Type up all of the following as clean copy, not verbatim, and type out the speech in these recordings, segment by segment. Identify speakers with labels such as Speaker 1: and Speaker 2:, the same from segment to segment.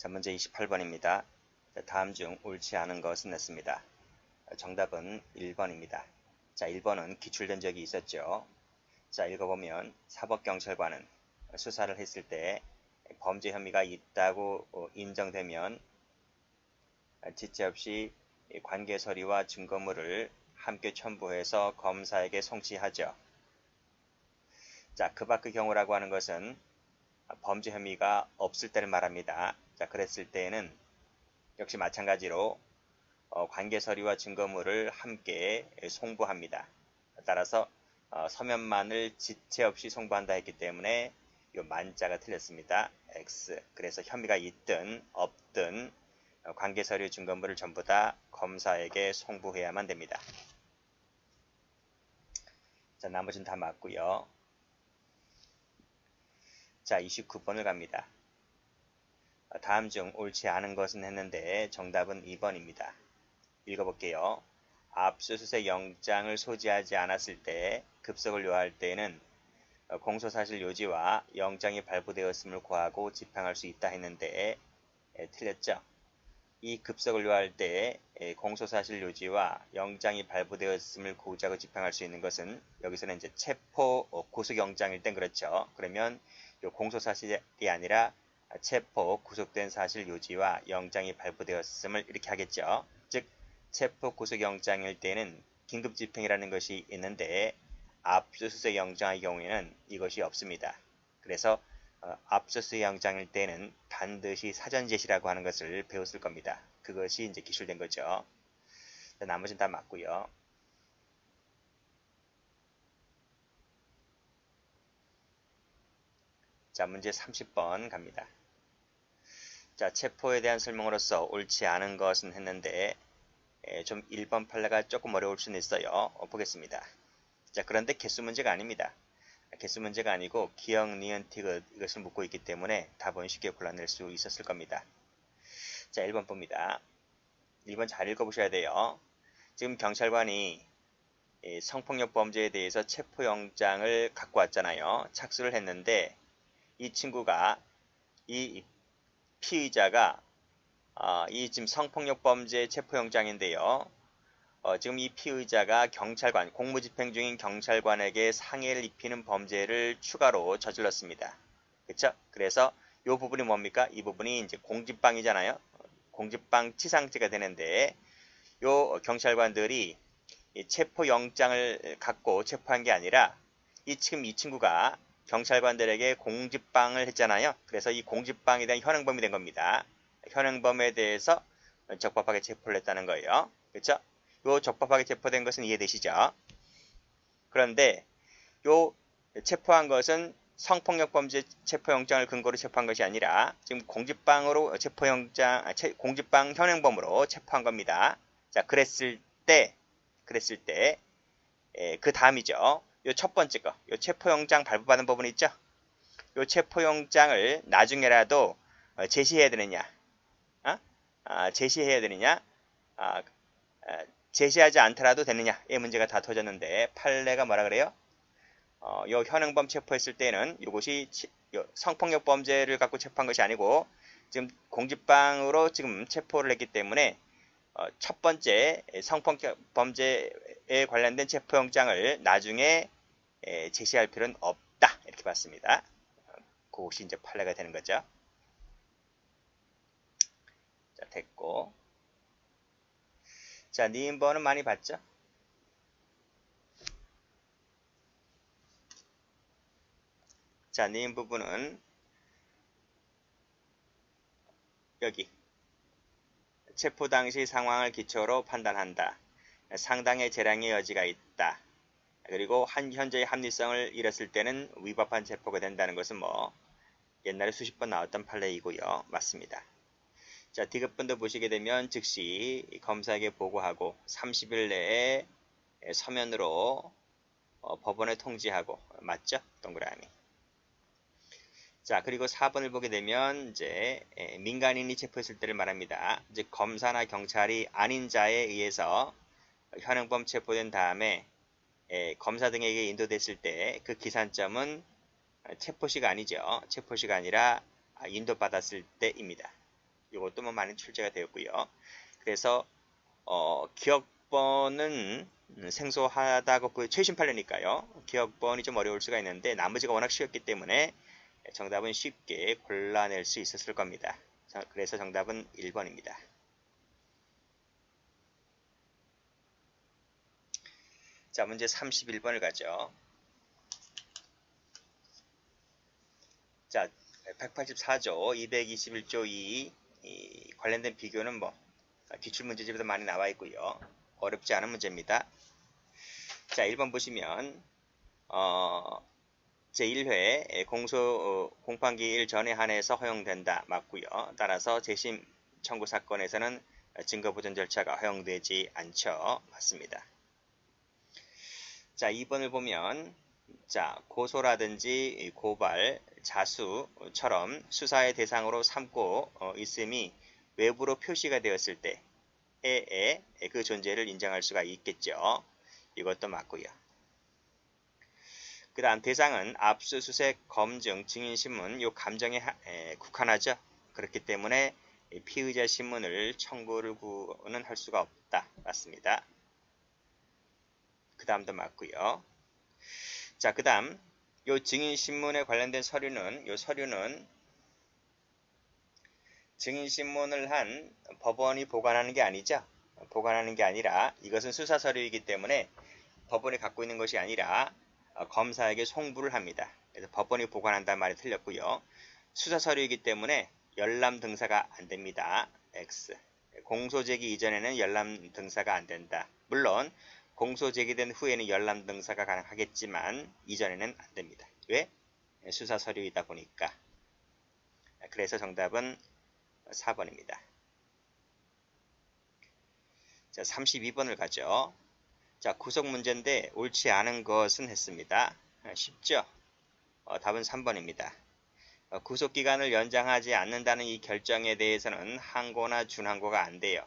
Speaker 1: 자, 문제 28번입니다. 다음 중 옳지 않은 것은 냈습니다. 정답은 1번입니다. 자, 1번은 기출된 적이 있었죠. 자, 읽어보면 사법경찰관은 수사를 했을 때 범죄 혐의가 있다고 인정되면 지체 없이 관계 서류와 증거물을 함께 첨부해서 검사에게 송치하죠. 자, 그 밖의 경우라고 하는 것은 범죄 혐의가 없을 때를 말합니다. 자, 그랬을 때에는 역시 마찬가지로 관계 서류와 증거물을 함께 송부합니다. 따라서 서면만을 지체 없이 송부한다 했기 때문에 이 만자가 틀렸습니다. X. 그래서 혐의가 있든 없든 관계 서류 증거물을 전부 다 검사에게 송부해야만 됩니다. 자, 나머지는 다 맞고요. 자, 29번을 갑니다. 다음 중 옳지 않은 것은 했는데 정답은 2번입니다. 읽어볼게요. 압수수색 영장을 소지하지 않았을 때 급석을 요할 때에는 공소사실 요지와 영장이 발부되었음을 고하고 집행할 수 있다 했는데 틀렸죠. 이 급석을 요할 때 공소사실 요지와 영장이 발부되었음을 고하고 집행할 수 있는 것은 여기서는 이제 체포 구속영장일 땐 그렇죠. 그러면 이 공소사실이 아니라 체포 구속된 사실 요지와 영장이 발부되었음을 이렇게 하겠죠. 즉 체포 구속영장일 때는 긴급집행이라는 것이 있는데 압수수색 영장의 경우에는 이것이 없습니다. 그래서 압수수색 영장일 때는 반드시 사전 제시라고 하는 것을 배웠을 겁니다. 그것이 이제 기술된 거죠. 나머지는 다 맞고요. 자, 문제 30번 갑니다. 자, 체포에 대한 설명으로서 옳지 않은 것은 했는데 좀 1번 판례가 조금 어려울 수는 있어요. 보겠습니다. 자, 그런데 개수 문제가 아닙니다. 개수 문제가 아니고 기억, 니은, 티귿 이것을 묻고 있기 때문에 답은 쉽게 골라낼 수 있었을 겁니다. 자, 1번 봅니다. 1번 잘 읽어보셔야 돼요. 지금 경찰관이 성폭력 범죄에 대해서 체포영장을 갖고 왔잖아요. 착수를 했는데 이 친구가 이 피의자가 이 지금 성폭력 범죄 체포영장인데요. 지금 이 피의자가 경찰관, 공무집행 중인 경찰관에게 상해를 입히는 범죄를 추가로 저질렀습니다. 그렇죠? 그래서 이 부분이 뭡니까? 이 부분이 이제 공직방이잖아요. 공직방 치상죄가 되는데 이 경찰관들이 체포영장을 갖고 체포한 게 아니라 지금 이 친구가 경찰관들에게 공직방을 했잖아요. 그래서 이 공직방에 대한 현행범이 된 겁니다. 현행범에 대해서 적법하게 체포를 했다는 거예요. 그렇죠? 요 적법하게 체포된 것은 이해되시죠? 그런데 요 체포한 것은 성폭력 범죄 체포영장을 근거로 체포한 것이 아니라 지금 공직방으로 공직방 현행범으로 체포한 겁니다. 자, 그랬을 때 그 다음이죠. 요 첫 번째 거, 요 체포영장 발부받은 부분 있죠? 요 체포영장을 나중에라도 제시해야 되느냐? 제시해야 되느냐? 제시하지 않더라도 되느냐? 이 문제가 다 터졌는데 판례가 뭐라 그래요? 요 현행범 체포했을 때는 이것이 성폭력 범죄를 갖고 체포한 것이 아니고 지금 공직방으로 지금 체포를 했기 때문에 첫 번째 성폭력 범죄에 관련된 체포영장을 나중에 제시할 필요는 없다. 이렇게 봤습니다. 그것이 이제 판례가 되는 거죠. 자, 됐고. 자, 니은번은 많이 봤죠? 자, 니은 부분은 여기 체포 당시 상황을 기초로 판단한다. 상당의 재량의 여지가 있다. 그리고 현재의 합리성을 잃었을 때는 위법한 체포가 된다는 것은 뭐 옛날에 수십 번 나왔던 판례이고요. 맞습니다. 자, 디귿번도 보시게 되면 즉시 검사에게 보고하고 30일 내에 서면으로 법원에 통지하고 맞죠? 동그라미. 자, 그리고 4번을 보게 되면 이제 민간인이 체포했을 때를 말합니다. 즉 검사나 경찰이 아닌 자에 의해서 현행범 체포된 다음에 검사 등에게 인도됐을 때 그 기산점은 체포시가 아니죠. 체포시가 아니라 인도받았을 때입니다. 이것도 뭐 많이 출제가 되었고요. 그래서 기억번은 생소하다고 최신 판례니까요. 기억번이 좀 어려울 수가 있는데 나머지가 워낙 쉬웠기 때문에 정답은 쉽게 골라낼 수 있었을 겁니다. 그래서 정답은 1번입니다. 자, 문제 31번을 가죠. 자, 184조 221조 2 관련된 비교는 뭐 기출문제집에도 많이 나와 있고요. 어렵지 않은 문제입니다. 자, 1번 보시면 제1회 공판기일 전에 한해서 허용된다. 맞고요. 따라서 재심 청구 사건에서는 증거보전 절차가 허용되지 않죠. 맞습니다. 자, 2번을 보면 자, 고소라든지 고발, 자수처럼 수사의 대상으로 삼고 있음이 외부로 표시가 되었을 때에 그 존재를 인정할 수가 있겠죠. 이것도 맞고요. 그 다음 대상은 압수수색, 검증, 증인신문 요 감정에 국한하죠. 그렇기 때문에 피의자 신문을 청구는 할 수가 없다. 맞습니다. 그 다음도 맞고요. 자, 그 다음 요 증인신문에 관련된 서류는 증인신문을 한 법원이 보관하는 게 아니죠. 보관하는 게 아니라 이것은 수사서류이기 때문에 법원이 갖고 있는 것이 아니라 검사에게 송부를 합니다. 그래서 법원이 보관한다는 말이 틀렸고요. 수사서류이기 때문에 열람 등사가 안 됩니다. X. 공소 제기 이전에는 열람 등사가 안 된다. 물론 공소 제기된 후에는 열람 등사가 가능하겠지만 이전에는 안 됩니다. 왜? 수사서류이다 보니까. 그래서 정답은 4번입니다. 자, 32번을 가죠. 자, 구속 문제인데 옳지 않은 것은 했습니다. 쉽죠? 답은 3번입니다. 구속기간을 연장하지 않는다는 이 결정에 대해서는 항고나 준항고가 안 돼요.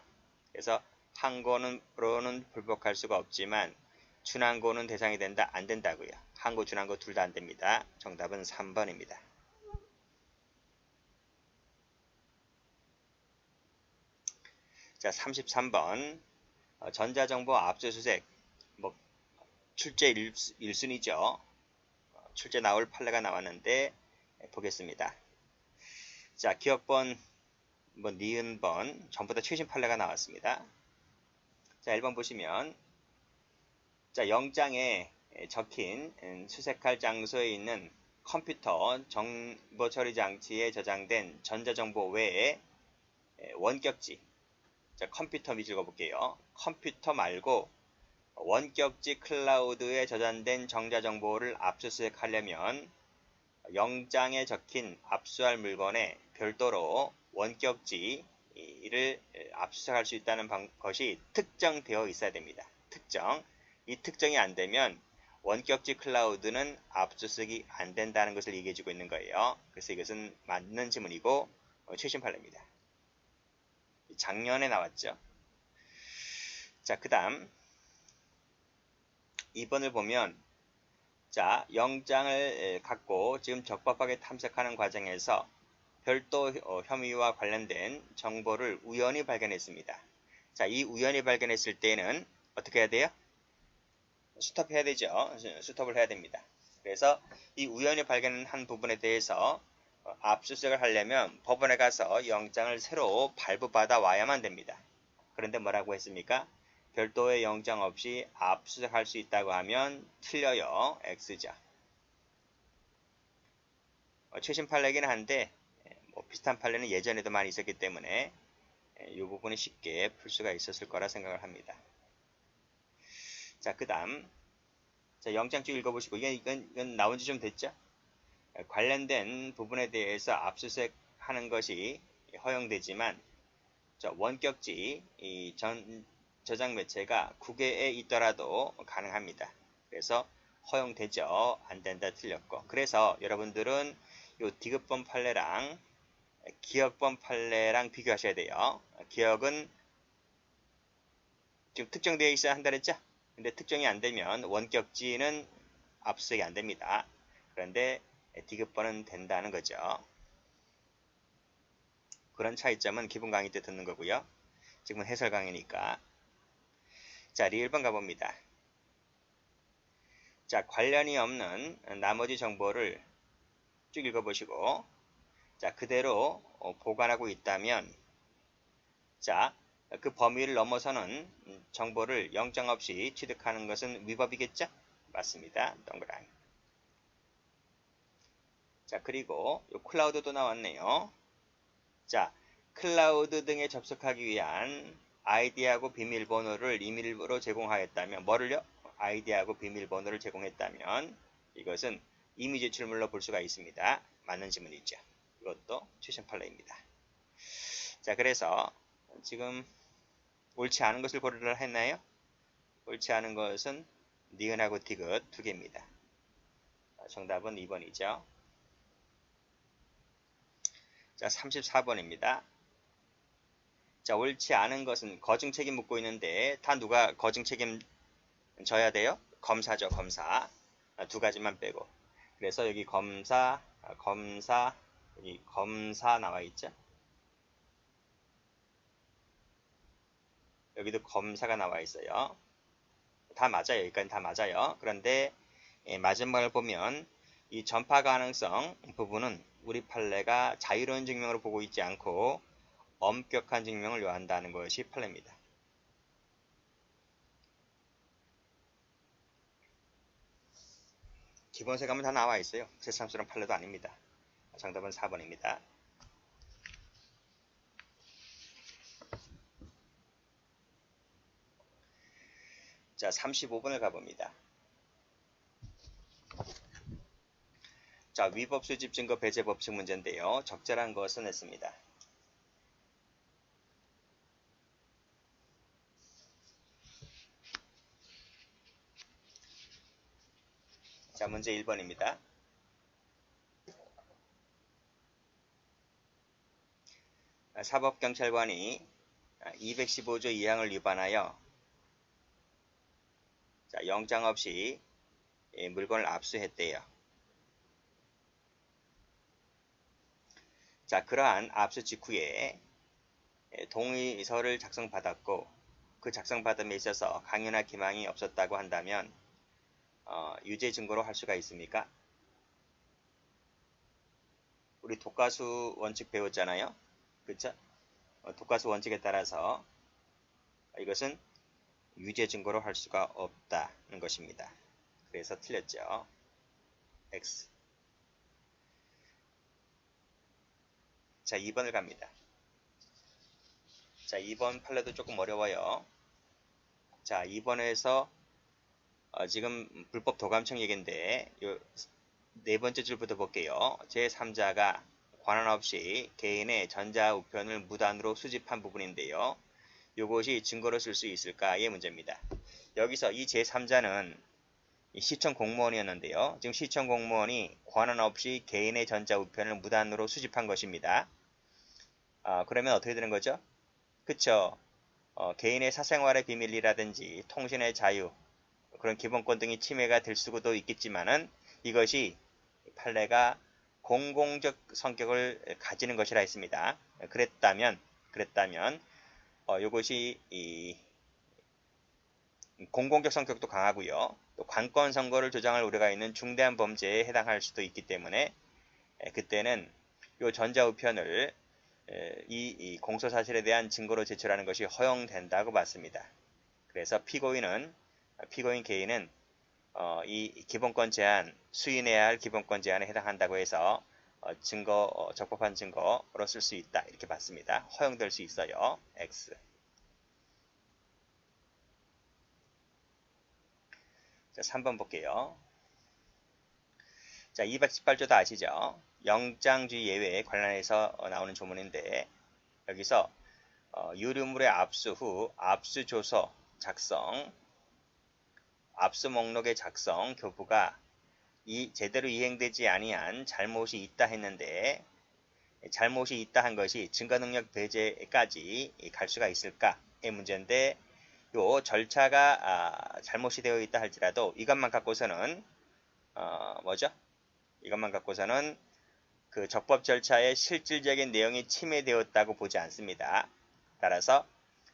Speaker 1: 그래서 항고로는 불복할 수가 없지만 준항고는 대상이 된다? 안 된다고요. 항고, 준항고 둘 다 안 됩니다. 정답은 3번입니다. 자, 33번 전자정보 압수수색 뭐 출제 1순위죠. 출제 나올 판례가 나왔는데 보겠습니다. 자, 기억번, 뭐 니은번 전부 다 최신 판례가 나왔습니다. 자, 1번 보시면 자, 영장에 적힌 수색할 장소에 있는 컴퓨터 정보 처리 장치에 저장된 전자정보 외에 원격지, 자, 컴퓨터 밑줄 그어볼게요. 컴퓨터 말고 원격지 클라우드에 저장된 정자정보를 압수수색하려면 영장에 적힌 압수할 물건에 별도로 원격지를 압수수색할 수 있다는 것이 특정되어 있어야 됩니다. 특정. 이 특정이 안 되면 원격지 클라우드는 압수수색이 안 된다는 것을 얘기해주고 있는 거예요. 그래서 이것은 맞는 지문이고 최신 판례입니다. 작년에 나왔죠. 자, 그 다음 2번을 보면 자, 영장을 갖고 지금 적법하게 탐색하는 과정에서 별도 혐의와 관련된 정보를 우연히 발견했습니다. 자, 이 우연히 발견했을 때는 어떻게 해야 돼요? 스톱해야 되죠. 스톱을 해야 됩니다. 그래서 이 우연히 발견한 부분에 대해서 압수수색을 하려면 법원에 가서 영장을 새로 발부받아 와야만 됩니다. 그런데 뭐라고 했습니까? 별도의 영장 없이 압수수색할 수 있다고 하면 틀려요. X죠. 최신 판례이긴 한데 뭐 비슷한 판례는 예전에도 많이 있었기 때문에 이 부분은 쉽게 풀 수가 있었을 거라 생각을 합니다. 자, 그 다음 영장 쭉 읽어보시고 이건 나온 지 좀 됐죠? 관련된 부분에 대해서 압수수색하는 것이 허용되지만 원격지 저장 매체가 국외에 있더라도 가능합니다. 그래서 허용되죠. 안 된다 틀렸고. 그래서 여러분들은 요 디귿번 판례랑 기억번 판례랑 비교하셔야 돼요. 기억은 지금 특정되어 있어야 한다 그랬죠? 근데 특정이 안 되면 원격지는 압수수색이 안 됩니다. 그런데 디귿번은 된다는 거죠. 그런 차이점은 기본 강의 때 듣는 거고요. 지금은 해설 강의니까. 자, 리 1번 가봅니다. 자, 관련이 없는 나머지 정보를 쭉 읽어보시고, 자, 그대로 보관하고 있다면, 자, 그 범위를 넘어서는 정보를 영장 없이 취득하는 것은 위법이겠죠? 맞습니다. 동그라미. 자, 그리고 요 클라우드도 나왔네요. 자, 클라우드 등에 접속하기 위한 아이디하고 비밀번호를 임의로 제공하였다면, 뭐를요? 아이디하고 비밀번호를 제공했다면 이것은 임의 제출물로 볼 수가 있습니다. 맞는 지문이죠. 이것도 최신 판례입니다. 자, 그래서 지금 옳지 않은 것을 고르라 했나요? 옳지 않은 것은 니은하고 디귿 두 개입니다. 정답은 2번이죠. 자, 34번입니다. 자, 옳지 않은 것은 거증 책임 묻고 있는데 다 누가 거증 책임 져야 돼요? 검사죠, 검사. 두 가지만 빼고. 그래서 여기 검사, 여기 검사 나와 있죠? 여기도 검사가 나와 있어요. 다 맞아요. 여기까지 다 맞아요. 그런데 마지막을 보면 이 전파 가능성 부분은 우리 판례가 자유로운 증명으로 보고 있지 않고 엄격한 증명을 요한다는 것이 판례입니다. 기본세 가면 다 나와 있어요. 새삼스러운 판례도 아닙니다. 정답은 4번입니다. 자, 35번을 가봅니다. 자, 위법 수집 증거 배제 법칙 문제인데요. 적절한 것은 했습니다. 자, 문제 1번입니다. 사법경찰관이 215조 2항을 위반하여 자, 영장 없이 물건을 압수했대요. 자, 그러한 압수 직후에 동의서를 작성받았고 그 작성받음에 있어서 강요나 기망이 없었다고 한다면 유죄 증거로 할 수가 있습니까? 우리 독과수 원칙 배웠잖아요. 그쵸? 독과수 원칙에 따라서 이것은 유죄 증거로 할 수가 없다는 것입니다. 그래서 틀렸죠. X. 자, 2번을 갑니다. 자, 2번 판례도 조금 어려워요. 자, 2번에서 지금 불법 도감청 얘기인데 네 번째 줄부터 볼게요. 제3자가 관한 없이 개인의 전자우편을 무단으로 수집한 부분인데요. 이것이 증거로 쓸 수 있을까의 문제입니다. 여기서 이 제3자는 시청 공무원이었는데요. 지금 시청 공무원이 관한 없이 개인의 전자우편을 무단으로 수집한 것입니다. 그러면 어떻게 되는 거죠? 그쵸? 개인의 사생활의 비밀이라든지 통신의 자유, 그런 기본권 등이 침해가 될 수도 있겠지만은 이것이 판례가 공공적 성격을 가지는 것이라 했습니다. 그랬다면 이것이 공공적 성격도 강하고요. 또 관권 선거를 조장할 우려가 있는 중대한 범죄에 해당할 수도 있기 때문에 그때는 이 전자우편을 이 공소 사실에 대한 증거로 제출하는 것이 허용된다고 봤습니다. 그래서 피고인 개인은 이 기본권 제한, 수인해야 할 기본권 제한에 해당한다고 해서 적법한 증거로 쓸 수 있다 이렇게 봤습니다. 허용될 수 있어요. X. 자, 3번 볼게요. 자, 218조도 아시죠? 영장주의 예외에 관련해서 나오는 조문인데 여기서 유류물의 압수 후 압수조서 작성, 압수 목록의 작성, 교부가 제대로 이행되지 아니한 잘못이 있다 했는데 잘못이 있다 한 것이 증거능력 배제까지 갈 수가 있을까의 문제인데 요 절차가 잘못이 되어 있다 할지라도 이것만 갖고서는 뭐죠? 이것만 갖고서는 그 적법 절차의 실질적인 내용이 침해되었다고 보지 않습니다. 따라서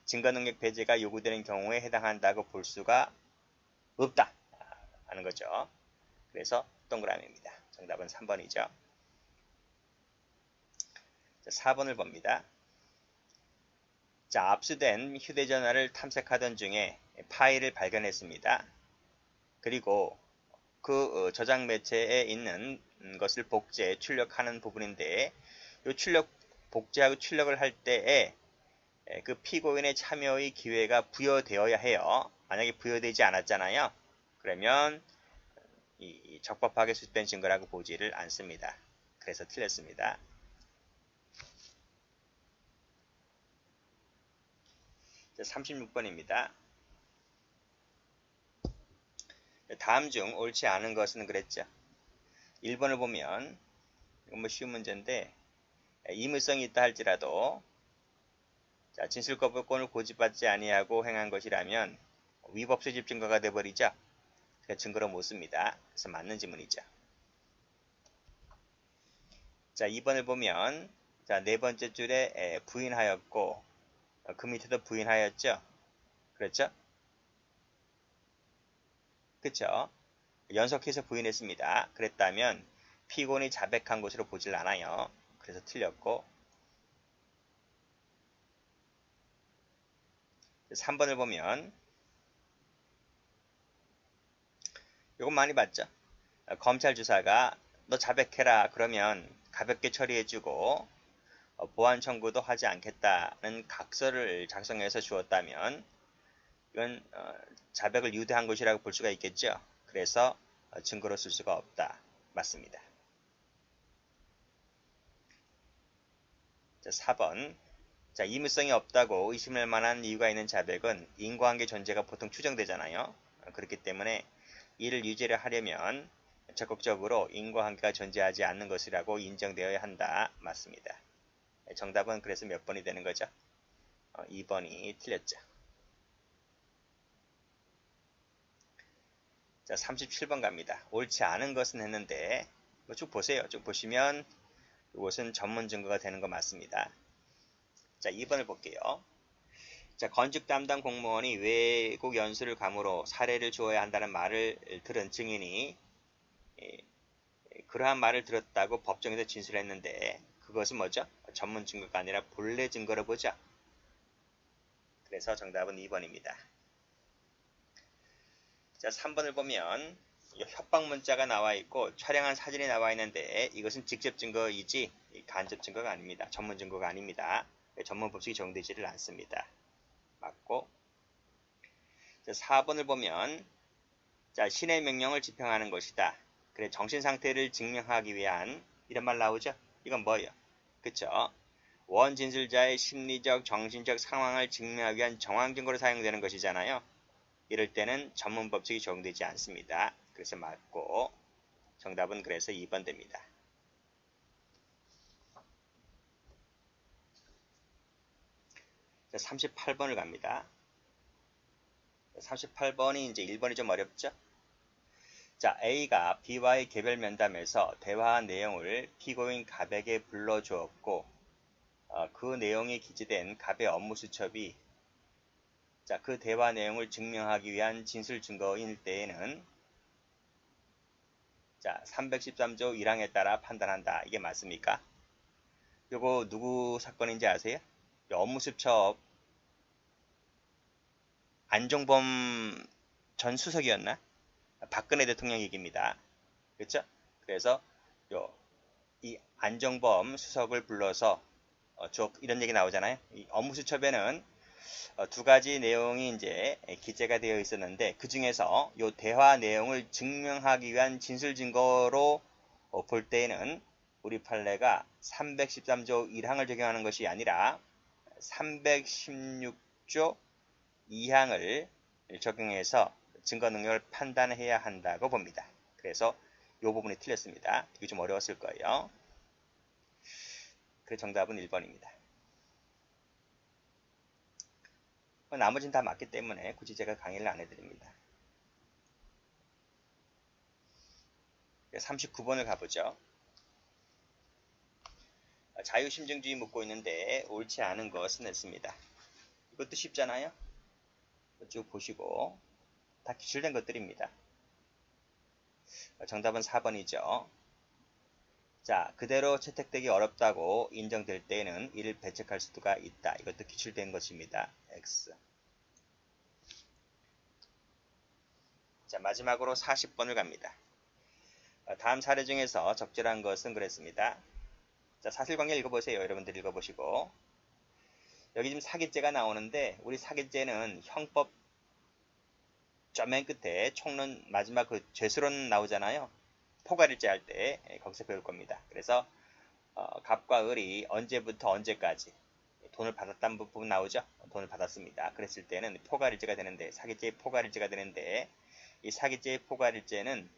Speaker 1: 증거능력 배제가 요구되는 경우에 해당한다고 볼 수가 없다 하는 거죠. 그래서 동그라미입니다. 정답은 3번이죠. 4번을 봅니다. 자, 압수된 휴대전화를 탐색하던 중에 파일을 발견했습니다. 그리고 그 저장 매체에 있는 것을 복제, 출력하는 부분인데 이 복제하고 출력을 할 때에 그 피고인의 참여의 기회가 부여되어야 해요. 만약에 부여되지 않았잖아요. 그러면 이 적법하게 수집된 증거라고 보지를 않습니다. 그래서 틀렸습니다. 자, 36번입니다. 다음 중 옳지 않은 것은 그랬죠. 1번을 보면 이건 뭐 쉬운 문제인데 의무성이 있다 할지라도 자, 진술거부권을 고집받지 아니하고 행한 것이라면 위법 수집 증거가 되어버리죠. 그러니까 증거로 못 씁니다. 그래서 맞는 지문이죠. 자, 2번을 보면 자, 네 번째 줄에 부인하였고 그 밑에도 부인하였죠. 그렇죠? 그쵸? 연속해서 부인했습니다. 그랬다면 피고인이 자백한 것으로 보질 않아요. 그래서 틀렸고 3번을 보면 이건 많이 봤죠. 검찰 주사가 너 자백해라 그러면 가볍게 처리해주고 보안 청구도 하지 않겠다는 각서를 작성해서 주었다면 이건 자백을 유도한 것이라고 볼 수가 있겠죠. 그래서 증거로 쓸 수가 없다. 맞습니다. 자, 4번. 자, 의무성이 없다고 의심할 만한 이유가 있는 자백은 인과관계 존재가 보통 추정되잖아요. 그렇기 때문에 이를 유죄를 하려면 적극적으로 인과관계가 존재하지 않는 것이라고 인정되어야 한다. 맞습니다. 정답은 그래서 몇 번이 되는 거죠? 2번이 틀렸죠. 자, 37번 갑니다. 옳지 않은 것은 했는데 쭉 보세요. 쭉 보시면 이것은 전문 증거가 되는 거 맞습니다. 자, 2번을 볼게요. 자, 건축 담당 공무원이 외국 연수를 감으로 사례를 주어야 한다는 말을 들은 증인이 그러한 말을 들었다고 법정에서 진술했는데 그것은 뭐죠? 전문 증거가 아니라 본래 증거로 보죠. 그래서 정답은 2번입니다. 자, 3번을 보면 협박 문자가 나와 있고 촬영한 사진이 나와 있는데 이것은 직접 증거이지 간접 증거가 아닙니다. 전문 증거가 아닙니다. 전문 법칙이 적용되지를 않습니다. 맞고 자, 4번을 보면 자, 신의 명령을 집행하는 것이다. 그래 정신 상태를 증명하기 위한 이런 말 나오죠? 이건 뭐예요? 그쵸? 원진술자의 심리적, 정신적 상황을 증명하기 위한 정황 증거로 사용되는 것이잖아요. 이럴 때는 전문 법칙이 적용되지 않습니다. 그래서 맞고 정답은 그래서 2번 됩니다. 자, 38번을 갑니다. 38번이 이제 1번이 좀 어렵죠? 자, A가 B와의 개별 면담에서 대화한 내용을 피고인 갑에게 불러주었고 그 내용이 기재된 갑의 업무 수첩이 자, 그 대화 내용을 증명하기 위한 진술 증거일 때에는 자, 313조 1항에 따라 판단한다. 이게 맞습니까? 요거 누구 사건인지 아세요? 업무 수첩 안종범 전 수석이었나? 박근혜 대통령 얘기입니다. 그렇죠? 그래서 이 안종범 수석을 불러서 이런 얘기 나오잖아요. 이 업무 수첩에는 두 가지 내용이 이제 기재가 되어 있었는데 그 중에서 이 대화 내용을 증명하기 위한 진술 증거로 볼 때에는 우리 판례가 313조 1항을 적용하는 것이 아니라 316조 2항을 적용해서 증거 능력을 판단해야 한다고 봅니다. 그래서 이 부분이 틀렸습니다. 이게 좀 어려웠을 거예요. 그 정답은 1번입니다. 나머지는 다 맞기 때문에 굳이 제가 강의를 안 해드립니다. 39번을 가보죠. 자유심증주의 묻고 있는데 옳지 않은 것은 했습니다. 이것도 쉽잖아요. 쭉 보시고 다 기출된 것들입니다. 정답은 4번이죠. 자, 그대로 채택되기 어렵다고 인정될 때에는 이를 배척할 수가 있다. 이것도 기출된 것입니다. X. 자, 마지막으로 40번을 갑니다. 다음 사례 중에서 적절한 것은 그랬습니다. 자, 사실관계 읽어보세요. 여러분들 읽어보시고. 여기 지금 사기죄가 나오는데 우리 사기죄는 형법 저 맨 끝에 총론 마지막 그 죄수론 나오잖아요. 포괄일죄 할 때 거기서 배울 겁니다. 그래서 갑과 을이 언제부터 언제까지 돈을 받았다는 부분 나오죠. 돈을 받았습니다. 그랬을 때는 포괄일죄가 되는데 사기죄의 포괄일죄가 되는데 이 사기죄의 포괄일죄는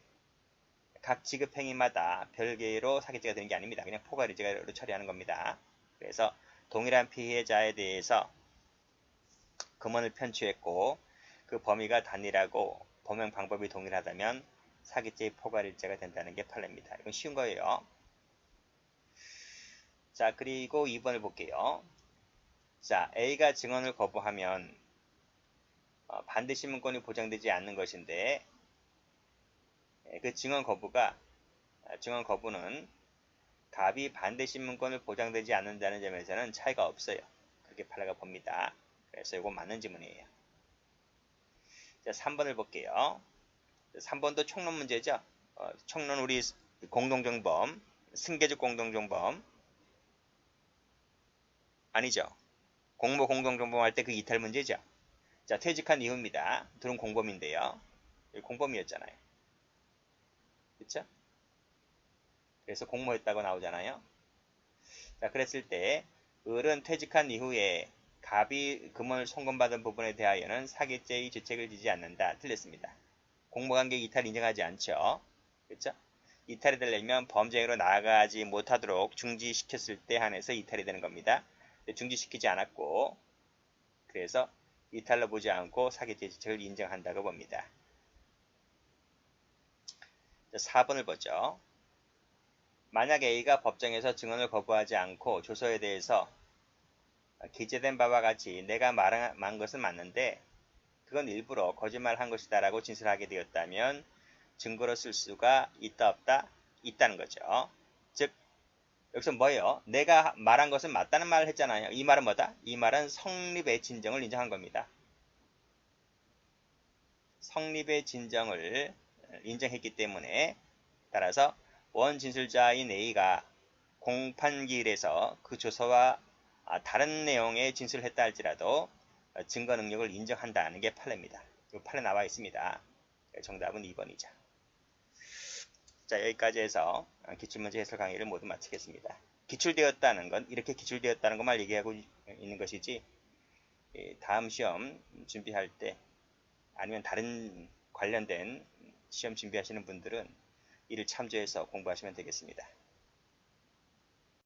Speaker 1: 각 지급행위마다 별개로 사기죄가 되는 게 아닙니다. 그냥 포괄일죄로 처리하는 겁니다. 그래서 동일한 피해자에 대해서 금원을 편취했고 그 범위가 단일하고 범행 방법이 동일하다면 사기죄의 포괄일죄가 된다는 게 판례입니다. 이건 쉬운 거예요. 자, 그리고 2번을 볼게요. 자, A가 증언을 거부하면 반드시 문건이 보장되지 않는 것인데 그 증언 거부는 갑이 반드시 문건을 보장되지 않는다는 점에서는 차이가 없어요. 그렇게 판례가 봅니다. 그래서 이거 맞는 지문이에요. 자, 3번을 볼게요. 3번도 총론 문제죠. 총론 우리 공동정범, 승계적 공동정범 아니죠. 공모 공동정범 할 때 그 이탈 문제죠. 자, 퇴직한 이후입니다. 둘은 공범인데요. 공범이었잖아요. 그쵸? 그래서 공모했다고 나오잖아요. 자, 그랬을 때 을은 퇴직한 이후에 갑이 금원을 송금받은 부분에 대하여는 사기죄의 죄책을 지지 않는다. 틀렸습니다. 공모관계 이탈 인정하지 않죠. 그렇죠? 이탈이 되려면 범죄로 나아가지 못하도록 중지시켰을 때 한해서 이탈이 되는 겁니다. 중지시키지 않았고 그래서 이탈로 보지 않고 사기죄 죄책을 인정한다고 봅니다. 자, 4번을 보죠. 만약 A가 법정에서 증언을 거부하지 않고 조서에 대해서 기재된 바와 같이 내가 말한 것은 맞는데 그건 일부러 거짓말한 것이다 라고 진술하게 되었다면 증거로 쓸 수가 있다 없다? 있다는 거죠. 즉 여기서 뭐예요? 내가 말한 것은 맞다는 말을 했잖아요. 이 말은 뭐다? 이 말은 성립의 진정을 인정한 겁니다. 성립의 진정을 인정했기 때문에 따라서 원진술자인 A가 공판기일에서 그 조서와 다른 내용의 진술을 했다 할지라도 증거 능력을 인정한다는 게 판례입니다. 이 판례 나와 있습니다. 정답은 2번이죠. 자, 여기까지 해서 기출문제 해설 강의를 모두 마치겠습니다. 기출되었다는 건 이렇게 기출되었다는 것만 얘기하고 있는 것이지 다음 시험 준비할 때 아니면 다른 관련된 시험 준비하시는 분들은 이를 참조해서 공부하시면 되겠습니다.